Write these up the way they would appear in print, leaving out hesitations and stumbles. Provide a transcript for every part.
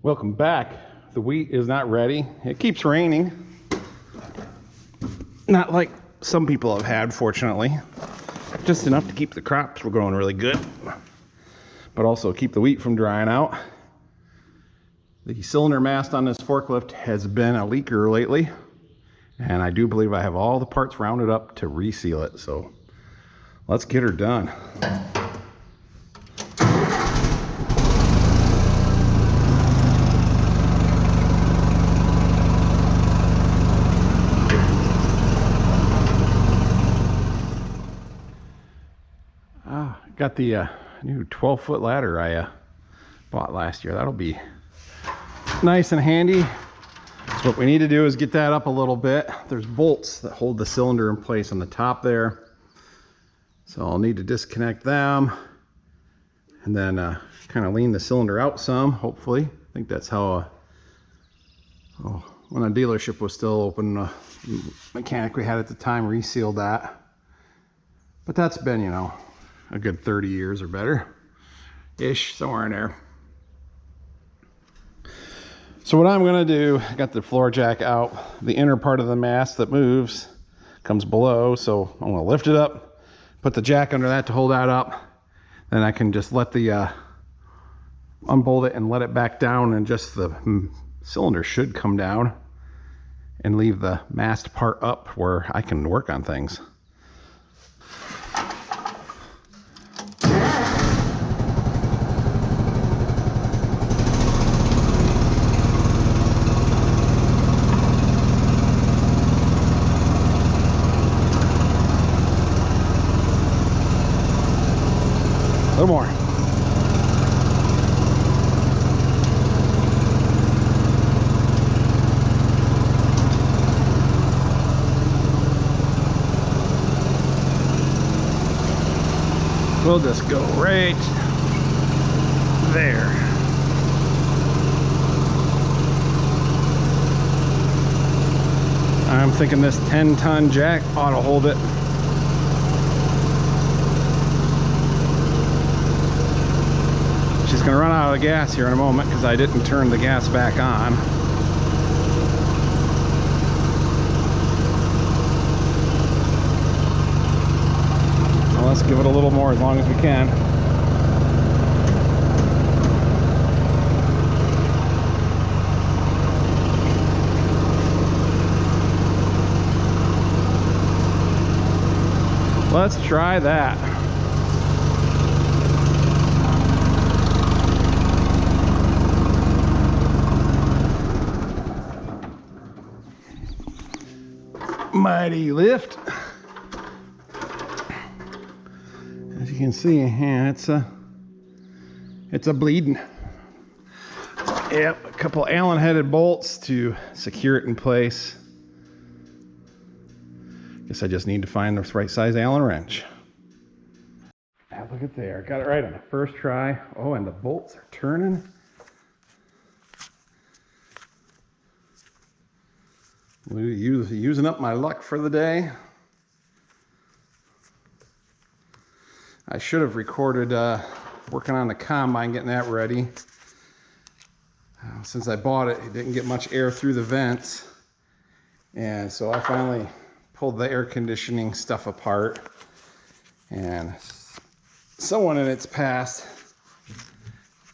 Welcome back. The wheat is not ready. It keeps raining. Not like some people have had, fortunately. Just enough to keep the crops growing really good, but also keep the wheat from drying out. The cylinder mast on this forklift has been a leaker lately, and I do believe I have all the parts rounded up to reseal it. So let's get her done. Got the new 12-foot ladder I bought last year. That'll be nice and handy. So what we need to do is get that up a little bit. There's bolts that hold the cylinder in place on the top there. So I'll need to disconnect them and then kind of lean the cylinder out some, hopefully. I think that's how, when a dealership was still open, mechanic we had at the time resealed that. But that's been, you know, a good 30 years or better-ish, somewhere in there. So what I'm gonna do, I got the floor jack out. The inner part of the mast that moves comes below, so I'm gonna lift it up, put the jack under that to hold that up. Then I can just let the, unbolt it and let it back down, and just the cylinder should come down and leave the mast part up where I can work on things. A little more. We'll just go right there. I'm thinking this 10-ton jack ought to hold it. She's gonna run out of gas here in a moment because I didn't turn the gas back on. So let's give it a little more as long as we can. Let's try that. Mighty lift. As you can see, yeah, it's a bleeding. Yep, a couple Allen headed bolts to secure it in place. Guess I just need to find the right size Allen wrench. Look at there, got it right on the first try. Oh, and the bolts are turning. Using up my luck for the day. I should have recorded working on the combine, getting that ready. Since I bought it, it didn't get much air through the vents. And so I finally pulled the air conditioning stuff apart. And someone in its past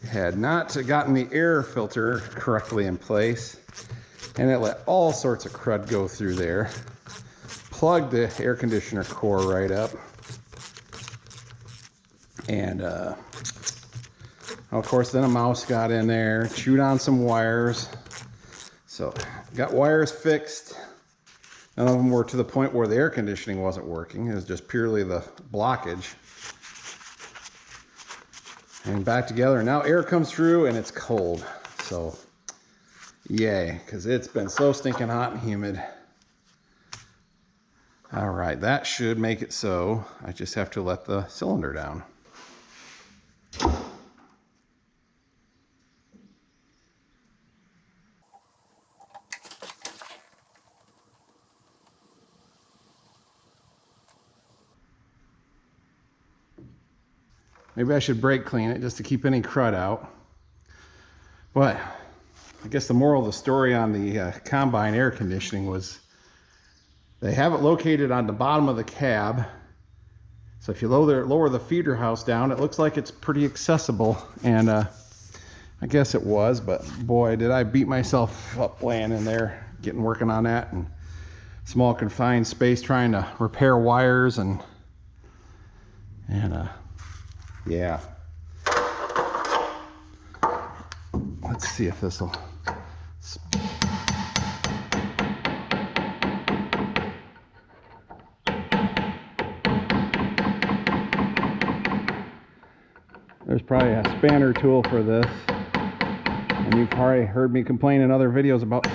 had not gotten the air filter correctly in place. And it let all sorts of crud go through there. Plugged the air conditioner core right up. And of course then a mouse got in there, chewed on some wires. So got wires fixed. None of them were to the point where the air conditioning wasn't working. It was just purely the blockage. And back together, and now air comes through and it's cold. So yay, because it's been so stinking hot and humid. All right, that should make it so. I just have to let the cylinder down. Maybe I should brake clean it just to keep any crud out. But I guess the moral of the story on the combine air conditioning was they have it located on the bottom of the cab. So if you lower the feeder house down, it looks like it's pretty accessible. And I guess it was, but boy, did I beat myself up laying in there, working on that, and small confined space trying to repair wires and yeah. Let's see if this will. There's probably a spanner tool for this, and you've probably heard me complain in other videos about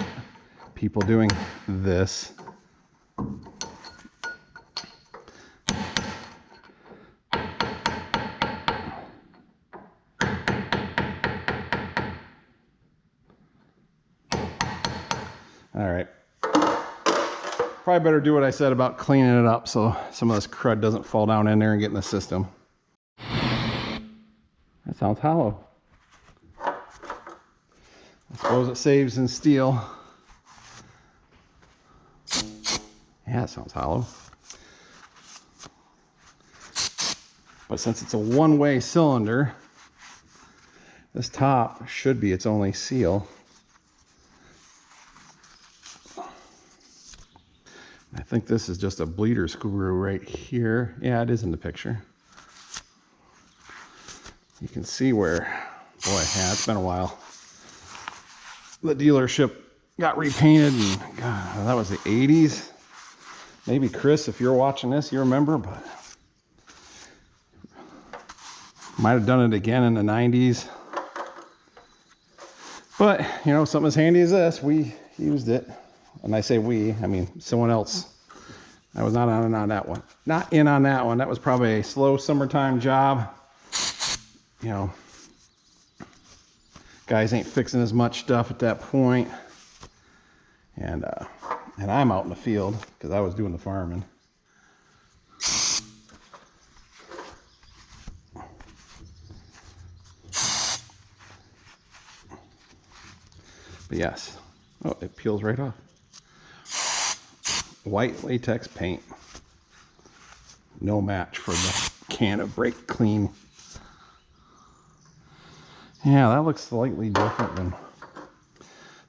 people doing this. All right, probably better do what I said about cleaning it up so some of this crud doesn't fall down in there and get in the system. That sounds hollow. I suppose it saves in steel. Yeah, it sounds hollow. But since it's a one-way cylinder, this top should be its only seal. I think this is just a bleeder screw right here. Yeah, it is in the picture. You can see where, boy, yeah, it's been a while. The dealership got repainted, and God, that was the 80s. Maybe Chris, if you're watching this, you remember, but might have done it again in the 90s. But, you know, something as handy as this, we used it. And I say we, I mean someone else. I was not on that one. Not in on that one. That was probably a slow summertime job. You know, guys ain't fixing as much stuff at that point. And I'm out in the field because I was doing the farming. But yes, oh, it peels right off. White latex paint. No match for the can of brake clean. Yeah, that looks slightly different than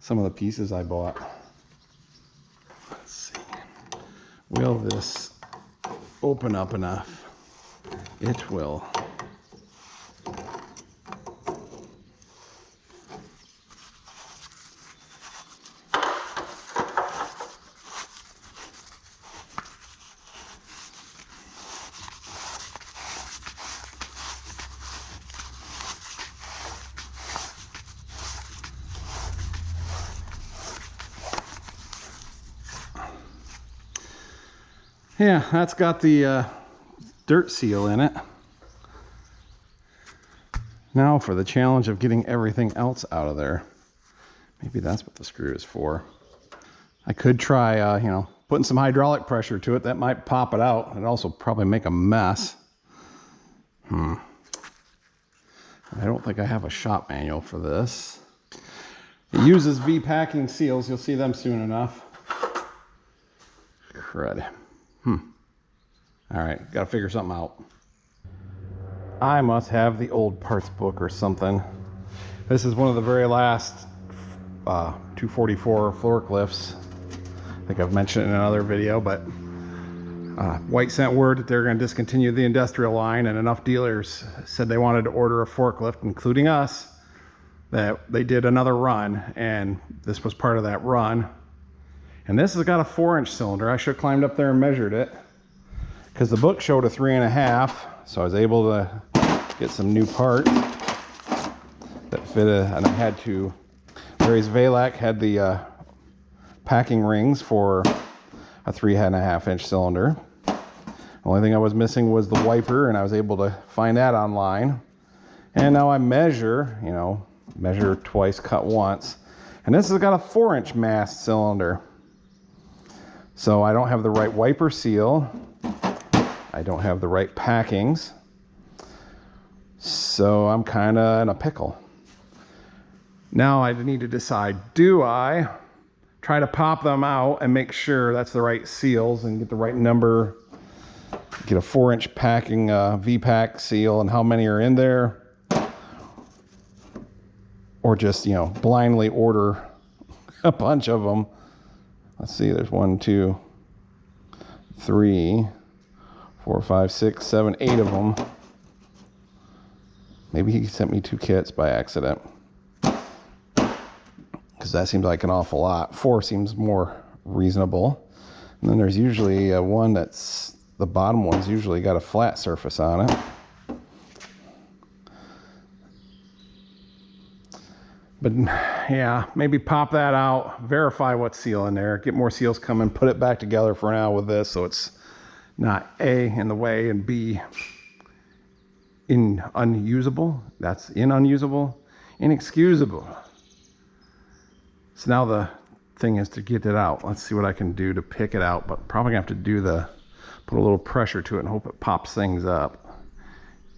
some of the pieces I bought. Let's see. Will this open up enough? It will. Yeah, that's got the dirt seal in it. Now for the challenge of getting everything else out of there. Maybe that's what the screw is for. I could try, you know, putting some hydraulic pressure to it. That might pop it out. It'd also probably make a mess. I don't think I have a shop manual for this. It uses V-packing seals. You'll see them soon enough. Crud. All right, got to figure something out. I must have the old parts book or something. This is one of the very last 244 forklifts. I think I've mentioned it in another video, but White sent word that they're going to discontinue the industrial line, and enough dealers said they wanted to order a forklift, including us, that they did another run, and this was part of that run. And this has got a 4-inch cylinder. I should have climbed up there and measured it, because the book showed a 3.5, so I was able to get some new parts that fit and I had to. Larry's Valak had the packing rings for a 3.5-inch cylinder. The only thing I was missing was the wiper, and I was able to find that online. And now I measure, you know, measure twice, cut once. And this has got a 4-inch mast cylinder. So I don't have the right wiper seal. I don't have the right packings. So I'm kind of in a pickle. Now I need to decide, do I try to pop them out and make sure that's the right seals and get the right number, get a 4-inch packing V-pack seal and how many are in there, or just, you know, blindly order a bunch of them. Let's see, there's 1, 2, 3, 4, 5, 6, 7, 8 of them. Maybe he sent me 2 kits by accident, because that seems like an awful lot. 4 seems more reasonable. And then there's usually one that's, the bottom one's usually got a flat surface on it. But yeah, maybe pop that out, verify what's seal in there, get more seals coming, put it back together for now with this so it's not A, in the way, and B, unusable. That's unusable, inexcusable. So now the thing is to get it out. Let's see what I can do to pick it out, but probably gonna have to do put a little pressure to it and hope it pops things up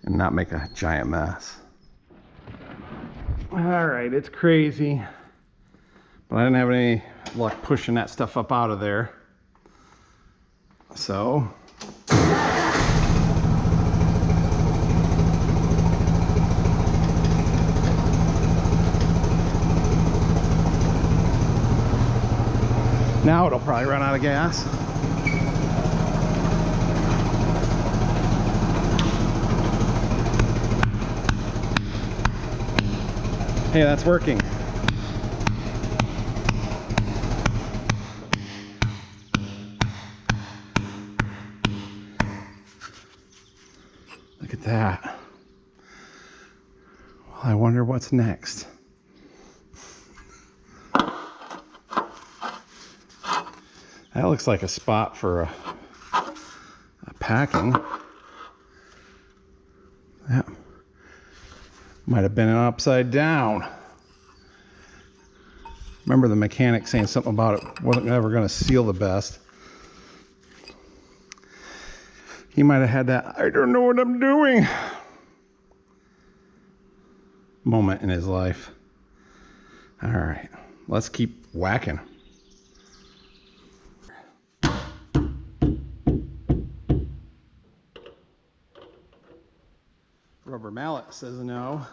and not make a giant mess. All right, it's crazy, but I didn't have any luck pushing that stuff up out of there. So now it'll probably run out of gas. Hey, that's working. Look at that. Well, I wonder what's next. That looks like a spot for a packing. That might have been an upside down. Remember the mechanic saying something about it wasn't ever going to seal the best. He might have had that "I don't know what I'm doing" moment in his life. All right, let's keep whacking. Rubber mallet says no.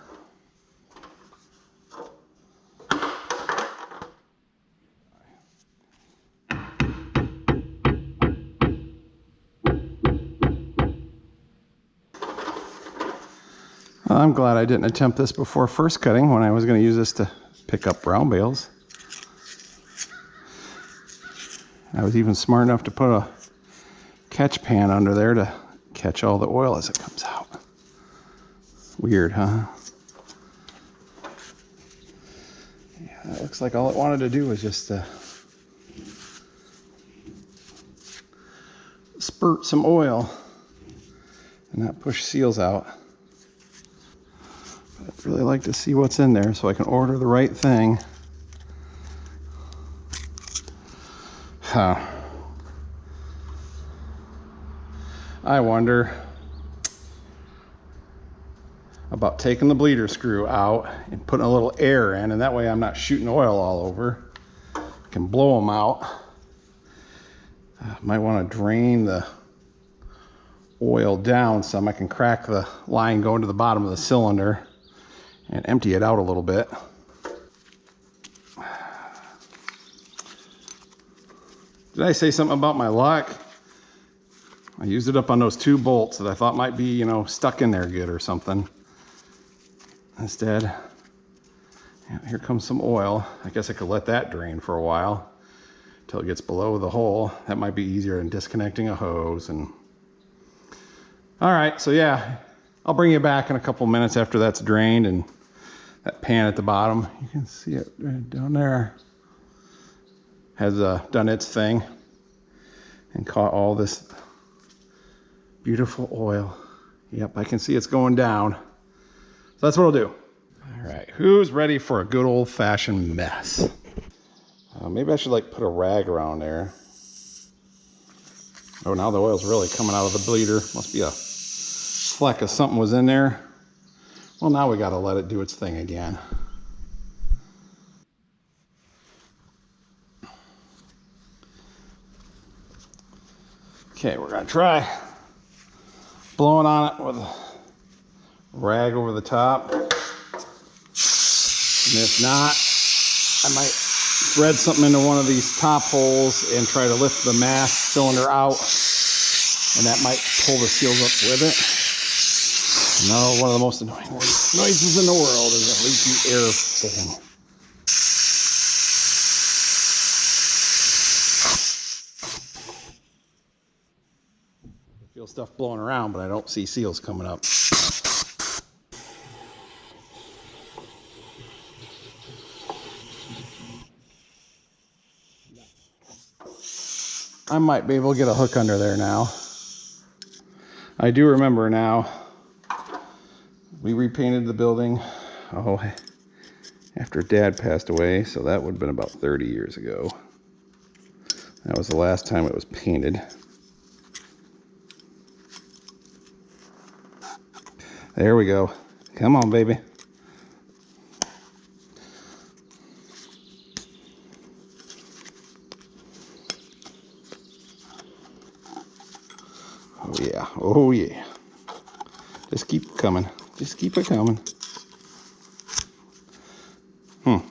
I'm glad I didn't attempt this before first cutting when I was going to use this to pick up brown bales. I was even smart enough to put a catch pan under there to catch all the oil as it comes out. Weird, huh? Yeah, that looks like all it wanted to do was just spurt some oil and not push seals out. But I'd really like to see what's in there so I can order the right thing. Huh. I wonder about taking the bleeder screw out and putting a little air in, and that way I'm not shooting oil all over. I can blow them out. Might want to drain the oil down some. I can crack the line going to the bottom of the cylinder and empty it out a little bit. Did I say something about my luck? I used it up on those 2 bolts that I thought might be, you know, stuck in there good or something. Instead, yeah, here comes some oil. I guess I could let that drain for a while until it gets below the hole. That might be easier than disconnecting a hose. And all right, so yeah, I'll bring you back in a couple minutes after that's drained, and that pan at the bottom, you can see it right down there, has done its thing and caught all this beautiful oil. Yep, I can see it's going down. So that's what I'll do. All right, who's ready for a good old-fashioned mess? Maybe I should like put a rag around there. Oh, now the oil's really coming out of the bleeder. Must be a fleck of something was in there. Well, now we gotta let it do its thing again. Okay, we're gonna try blowing on it with a rag over the top. And if not, I might thread something into one of these top holes and try to lift the mast cylinder out, and that might pull the seals up with it. No, one of the most annoying noises in the world is a leaky air thing. I feel stuff blowing around, but I don't see seals coming up. I might be able to get a hook under there now. I do remember now, we repainted the building, after Dad passed away, so that would have been about 30 years ago. That was the last time it was painted. There we go. Come on, baby. Oh yeah, oh yeah. Just keep coming. Just keep it coming. Oh,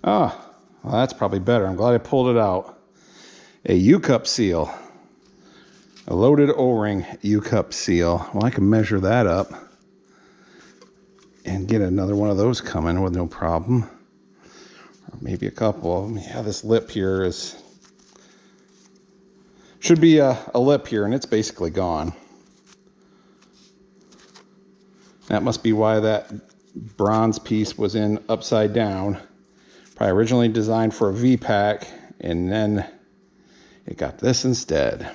well, that's probably better. I'm glad I pulled it out. A U-cup seal. A loaded O-ring U-cup seal. Well, I can measure that up and get another one of those coming with no problem. Or maybe a couple of them. Yeah, this lip here should be a lip here, and it's basically gone. That must be why that bronze piece was in upside down. Probably originally designed for a V-pack, and then it got this instead.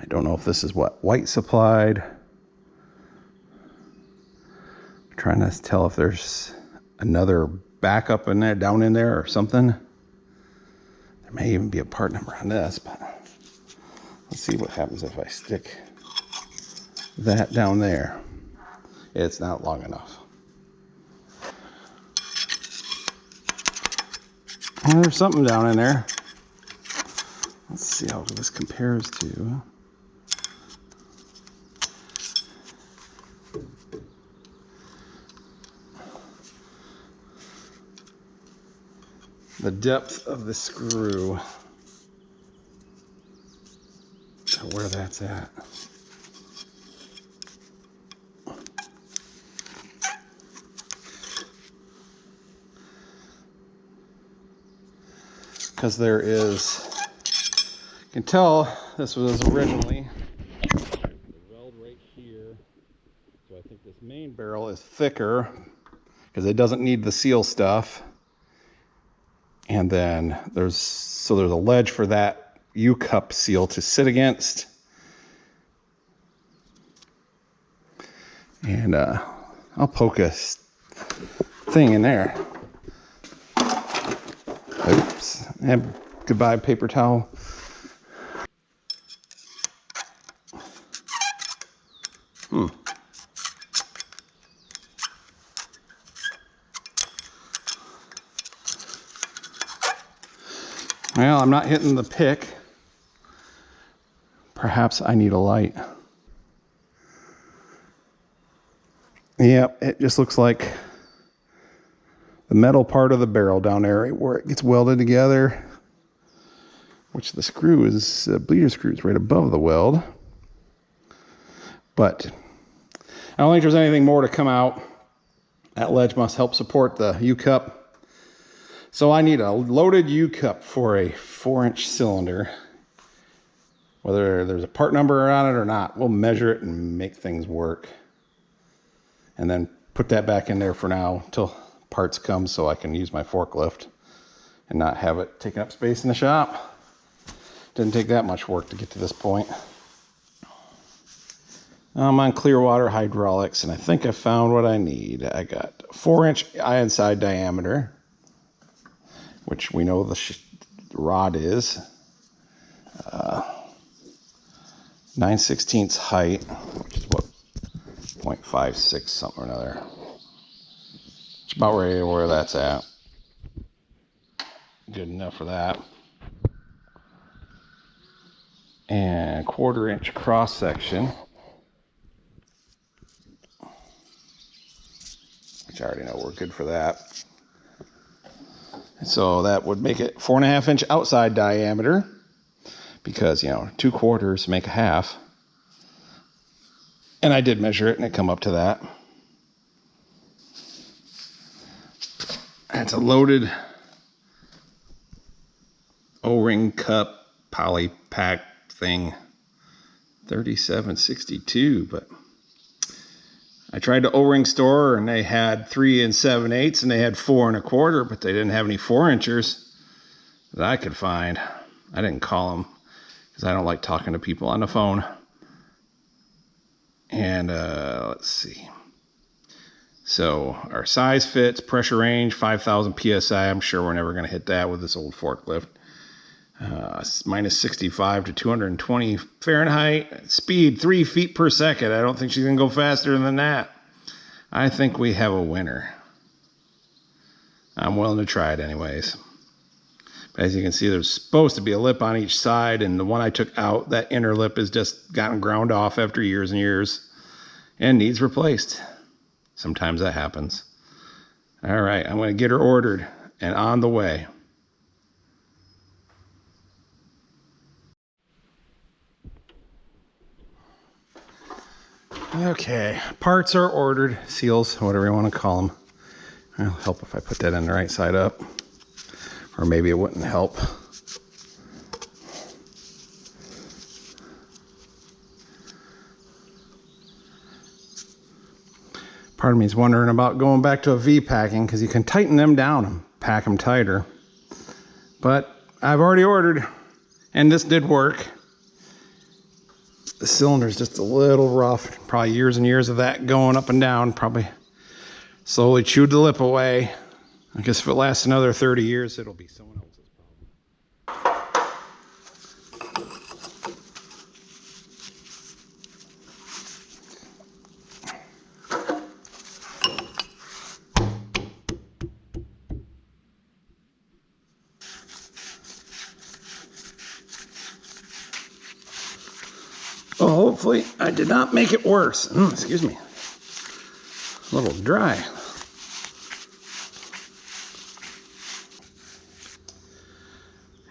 I don't know if this is what White supplied. I'm trying to tell if there's another backup in there, down in there or something. There may even be a part number on this, but let's see what happens if I stick that down there. It's not long enough. Well, there's something down in there. Let's see how this compares to. The depth of the screw to where that's at. Because there is, you can tell this was originally the weld right here. So I think this main barrel is thicker because it doesn't need the seal stuff. And then there's a ledge for that U-cup seal to sit against. And I'll poke a thing in there. Oops. And goodbye, paper towel. Well, I'm not hitting the pick. Perhaps I need a light. Yep, it just looks like the metal part of the barrel down there where it gets welded together, which the screw is, bleeder screw is right above the weld. But I don't think there's anything more to come out. That ledge must help support the U-cup. So I need a loaded U-cup for a 4-inch cylinder. Whether there's a part number on it or not, we'll measure it and make things work. And then put that back in there for now until parts come so I can use my forklift and not have it taking up space in the shop. Didn't take that much work to get to this point. I'm on Clearwater Hydraulics, and I think I found what I need. I got 4-inch inside diameter, which we know the rod is. 9/16 height, which is what, 0.56 something or another. It's about right where that's at. Good enough for that. and 1/4 inch cross section, which I already know we're good for that. So that would make it 4.5 inch outside diameter, because, you know, 2/4 make a half. And I did measure it and it come up to that. It's a loaded O-ring cup poly pack thing, 37.62, but I tried the O-ring store and they had 3 7/8 and they had 4 1/4, but they didn't have any 4-inchers that I could find. I didn't call them because I don't like talking to people on the phone. And let's see. So our size fits, pressure range 5,000 psi. I'm sure we're never going to hit that with this old forklift. Minus 65 to 220 Fahrenheit. Speed 3 feet per second. I don't think she's going to go faster than that. I think we have a winner. I'm willing to try it anyways. But as you can see, there's supposed to be a lip on each side, and the one I took out, that inner lip has just gotten ground off after years and years and needs replaced. Sometimes that happens. All right, I'm going to get her ordered and on the way. Okay, parts are ordered, seals, whatever you want to call them. It'll help if I put that in the right side up, or maybe it wouldn't help. Part of me is wondering about going back to a V packing, because you can tighten them down and pack them tighter. But I've already ordered, and this did work. The cylinder's just a little rough. Probably years and years of that going up and down. Probably slowly chewed the lip away. I guess if it lasts another 30 years, it'll be someone else's problem. Well, hopefully I did not make it worse. Excuse me. A little dry.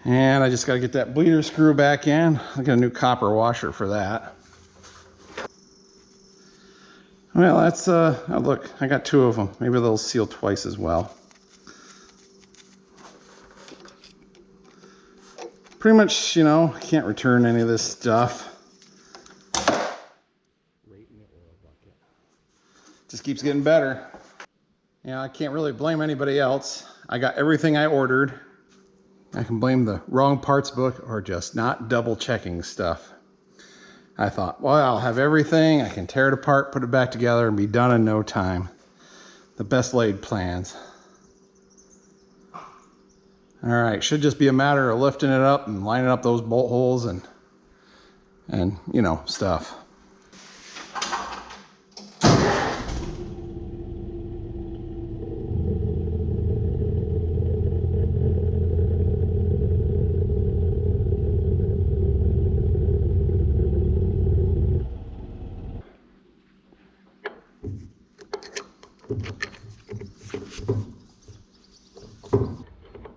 And I just got to get that bleeder screw back in. I got a new copper washer for that. Well, that's, oh, look, I got 2 of them. Maybe they'll seal twice as well. Pretty much, you know, can't return any of this stuff. Just keeps getting better. Yeah, I can't really blame anybody else. I got everything I ordered. I can blame the wrong parts book or just not double checking stuff. I thought, well, I'll have everything. I can tear it apart, put it back together, and be done in no time. The best laid plans. All right, should just be a matter of lifting it up and lining up those bolt holes and you know, stuff.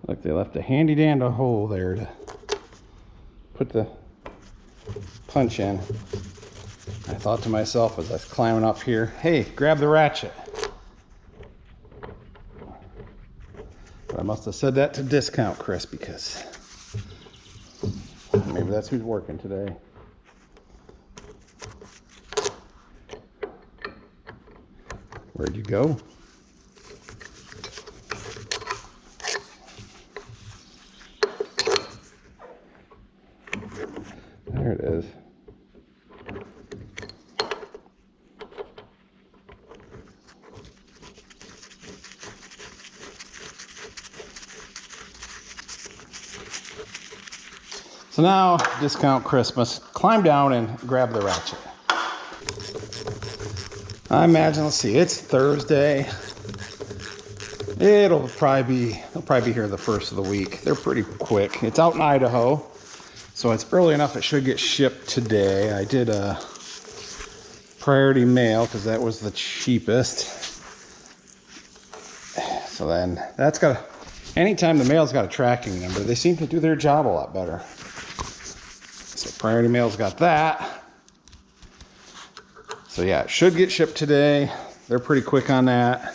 Look, they left a handy dandy hole there to put the punch in. I thought to myself as I was climbing up here, hey, grab the ratchet. But I must have said that to discount Chris, because maybe that's who's working today. Where'd you go? There it is. So now, discount Christmas, climb down and grab the ratchet. I imagine, let's see, it's Thursday. They'll probably be here the first of the week. They're pretty quick. It's out in Idaho, So it's early enough, it should get shipped today. I did a priority mail because that was the cheapest. So then that's got a, anytime the mail's got a tracking number, they seem to do their job a lot better. So priority mail's got that. So yeah, it should get shipped today. They're pretty quick on that.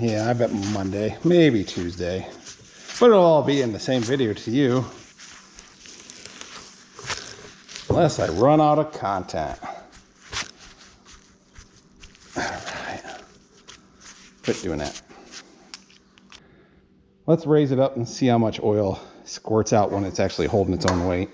Yeah, I bet Monday, maybe Tuesday. But it'll all be in the same video to you. Unless I run out of content. Alright. Quit doing that. Let's raise it up and see how much oil squirts out when it's actually holding its own weight.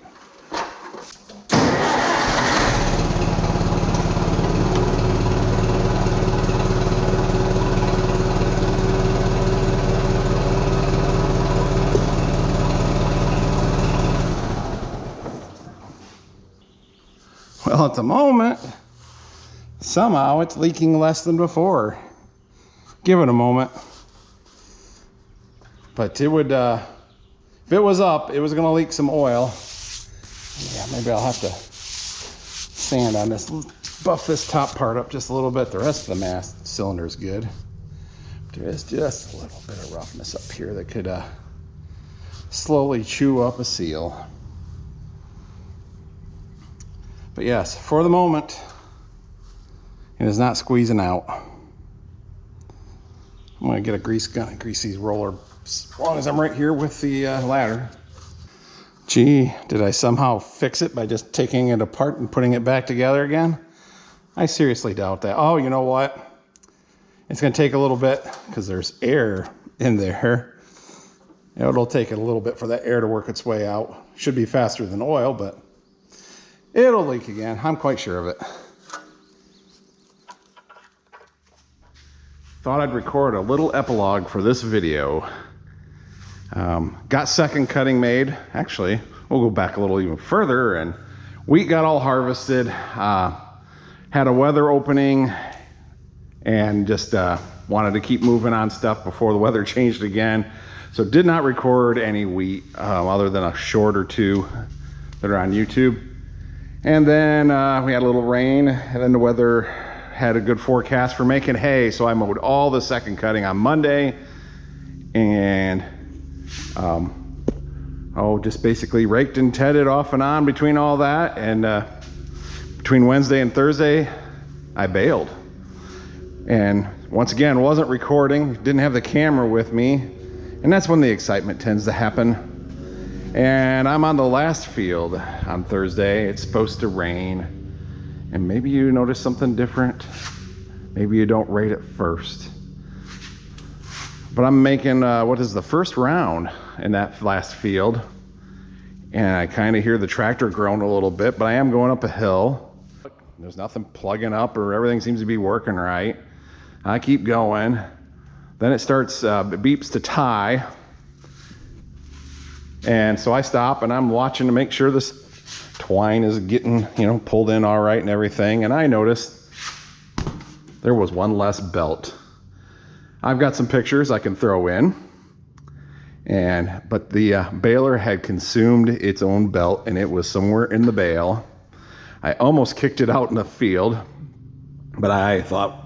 Well, at the moment, somehow it's leaking less than before. Give it a moment. But it would, if it was up, it was going to leak some oil. Yeah, maybe I'll have to sand on this, buff this top part up just a little bit. The rest of the mast cylinder is good. There is just a little bit of roughness up here that could slowly chew up a seal. But yes, for the moment, it is not squeezing out. I'm gonna get a grease gun and grease these rollers as long as I'm right here with the ladder. Gee, did I somehow fix it by just taking it apart and putting it back together again? I seriously doubt that. Oh, you know what? It's gonna take a little bit because there's air in there. It'll take it a little bit for that air to work its way out. Should be faster than oil, but it'll leak again. I'm quite sure of it. Thought I'd record a little epilogue for this video. Got second cutting made. Actually, we'll go back a little even further, and wheat got all harvested. Had a weather opening and just wanted to keep moving on stuff before the weather changed again. So did not record any wheat other than a short or two that are on YouTube. And then we had a little rain, and then the weather had a good forecast for making hay. So I mowed all the second cutting on Monday, and just basically raked and tedded off and on between all that. And between Wednesday and Thursday, I baled. And once again, wasn't recording, didn't have the camera with me. And that's when the excitement tends to happen. And I'm on the last field on Thursday. It's supposed to rain. And maybe you notice something different. Maybe you don't rate it first. But I'm making what is the first round in that last field. And I kind of hear the tractor groan a little bit, but I am going up a hill. There's nothing plugging up, or everything seems to be working right. I keep going. Then it starts, it beeps to tie. And so I stop and I'm watching to make sure this twine is getting, pulled in all right and everything. And I noticed there was one less belt. I've got some pictures I can throw in. But the baler had consumed its own belt, and it was somewhere in the bale. I almost kicked it out in the field, but I thought,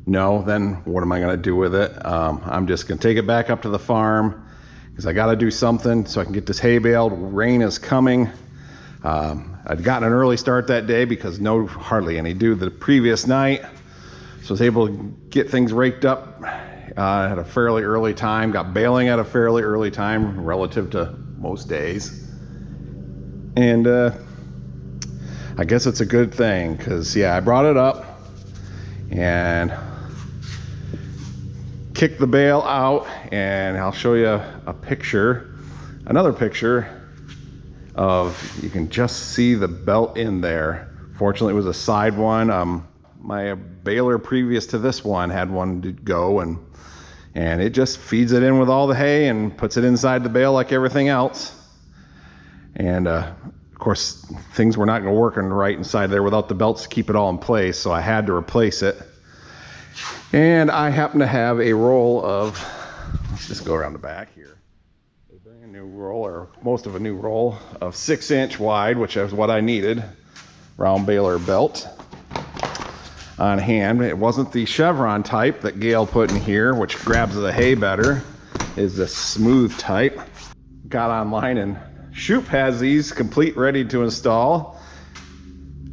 no, then what am I going to do with it? I'm just going to take it back up to the farm, because I got to do something so I can get this hay baled. Rain is coming. I'd gotten an early start that day because hardly any dew the previous night. So I was able to get things raked up at a fairly early time, got baling at a fairly early time relative to most days. And I guess it's a good thing, because I brought it up and kicked the bale out, and I'll show you a picture, another picture of, you can just see the belt in there. Fortunately, it was a side one. My baler previous to this one had one to go, and it just feeds it in with all the hay and puts it inside the bale like everything else. And of course, things were not going to work right inside there without the belts to keep it all in place, so I had to replace it. And I happen to have a roll of, let's just go around the back here, a brand new roll, or most of a new roll of 6-inch wide, which is what I needed, round Baler belt on hand. It wasn't the chevron type that Gail put in here, which grabs the hay better. Is the smooth type. Got online and Shoop has these complete, ready to install.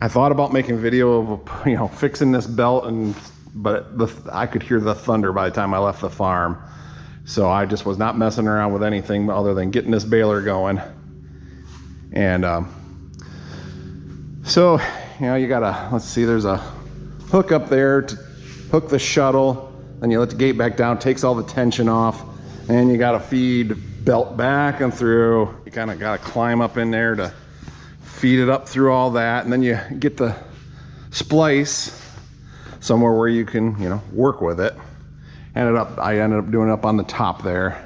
I thought about making a video of, fixing this belt, but I could hear the thunder by the time I left the farm. So I just was not messing around with anything other than getting this Baler going. And so, you gotta, let's see, there's a hook up there to hook the shuttle. Then you let the gate back down, takes all the tension off. And you gotta feed belt back and through. You kind of gotta climb up in there to feed it up through all that. And then you get the splice somewhere where you can, work with it. I ended up doing it up on the top there.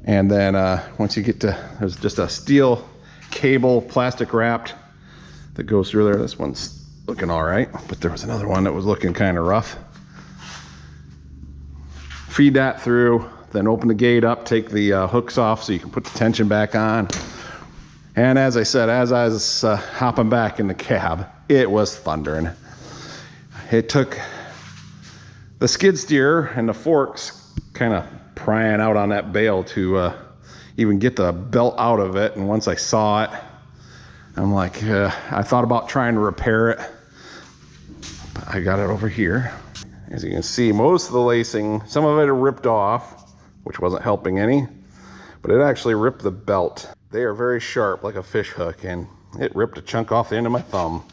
And then once you get to, there's just a steel cable, plastic wrapped, that goes through there. This one's looking all right, but there was another one that was looking kind of rough. Feed that through, then open the gate up, take the hooks off so you can put the tension back on. And as I said, as I was hopping back in the cab, it was thundering. It took the skid steer and the forks kind of prying out on that bale to even get the belt out of it. And once I saw it, I'm like, I thought about trying to repair it, but I got it over here. As you can see, most of the lacing, some of it ripped off, which wasn't helping any, but it actually ripped the belt. They are very sharp, like a fish hook, and it ripped a chunk off the end of my thumb.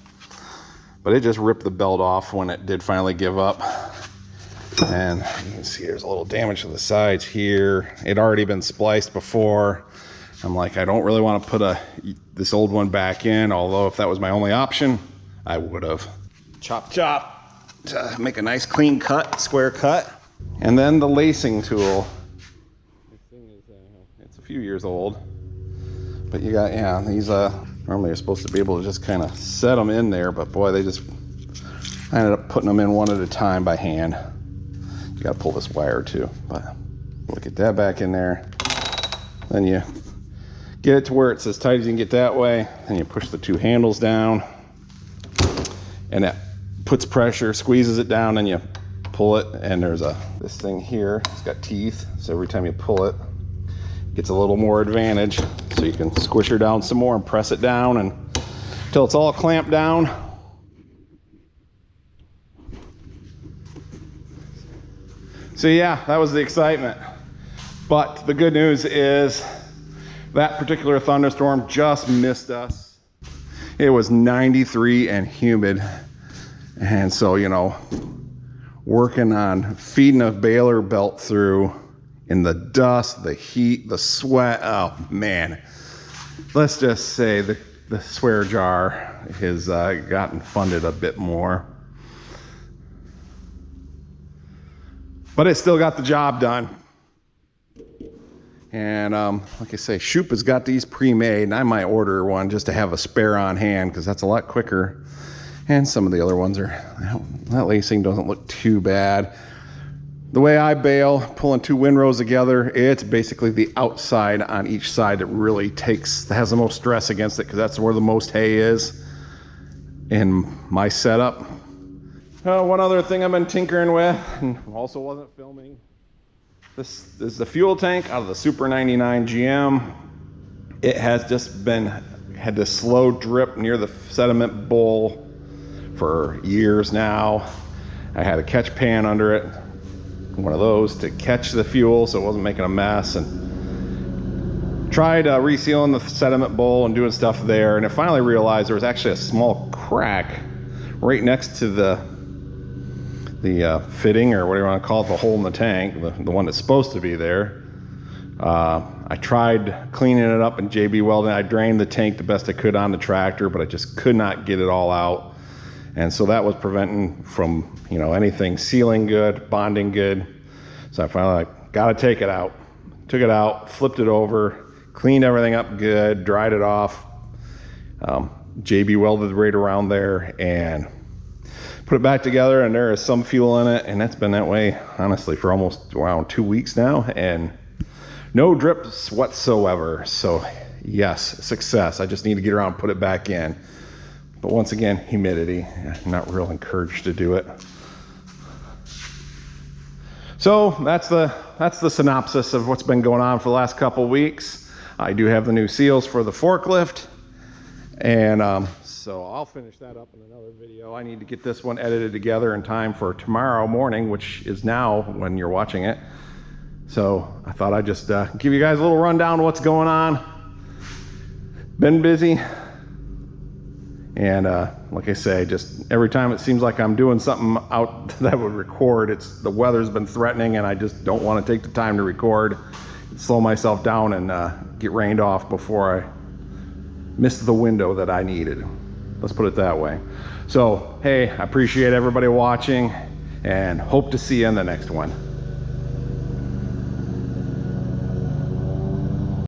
But it just ripped the belt off when it did finally give up. And you can see there's a little damage to the sides here. It'd already been spliced before. I'm like, I don't really want to put this old one back in, although if that was my only option, I would have. Chop, chop. To make a nice clean cut, square cut. And then the lacing tool. This thing is, it's a few years old, but you got, these normally you're supposed to be able to just kind of set them in there, but boy, I ended up putting them in one at a time by hand. You got to pull this wire too, but we'll get that back in there. Then you get it to where it's as tight as you can get that way. Then you push the two handles down, and that puts pressure, squeezes it down, and you pull it, and there's this thing here, it's got teeth, so every time you pull it, it gets a little more advantage, so you can squish her down some more and press it down until it's all clamped down. So yeah, that was the excitement. But the good news is that particular thunderstorm just missed us. It was 93 and humid. And so, working on feeding a Baler belt through in the dust, the heat, the sweat, oh man. Let's just say the swear jar has gotten funded a bit more. But it still got the job done. And like I say, Shoop has got these pre-made, and I might order one just to have a spare on hand, because that's a lot quicker. And some of the other ones that lacing doesn't look too bad. The way I bale, pulling two windrows together, it's basically the outside on each side that really has the most stress against it, because that's where the most hay is in my setup. One other thing I've been tinkering with, and also wasn't filming, this is the fuel tank out of the Super 99 GM. It has just had this slow drip near the sediment bowl for years now. I had a catch pan under it, one of those to catch the fuel so it wasn't making a mess, and tried resealing the sediment bowl and doing stuff there, and I finally realized there was actually a small crack right next to the fitting, or whatever you want to call it, the hole in the tank, the one that's supposed to be there. I tried cleaning it up and JB welding. I drained the tank the best I could on the tractor, but I just could not get it all out. And so that was preventing from, anything sealing good, bonding good. So I finally got to take it out. Took it out, flipped it over, cleaned everything up good, dried it off. JB welded right around there and put it back together, and there is some fuel in it, and that's been that way honestly for almost around 2 weeks now, and no drips whatsoever. So yes, success. I just need to get around and put it back in. But once again, humidity. I'm not real encouraged to do it. So that's the synopsis of what's been going on for the last couple weeks. I do have the new seals for the forklift, and so I'll finish that up in another video. I need to get this one edited together in time for tomorrow morning, which is now when you're watching it. So I thought I'd just give you guys a little rundown of what's going on. Been busy, and like I say, just every time it seems like I'm doing something out that would record, the weather's been threatening, and I just don't want to take the time to record, slow myself down, and get rained off before I missed the window that I needed. Let's put it that way. So hey, I appreciate everybody watching, and hope to see you in the next one.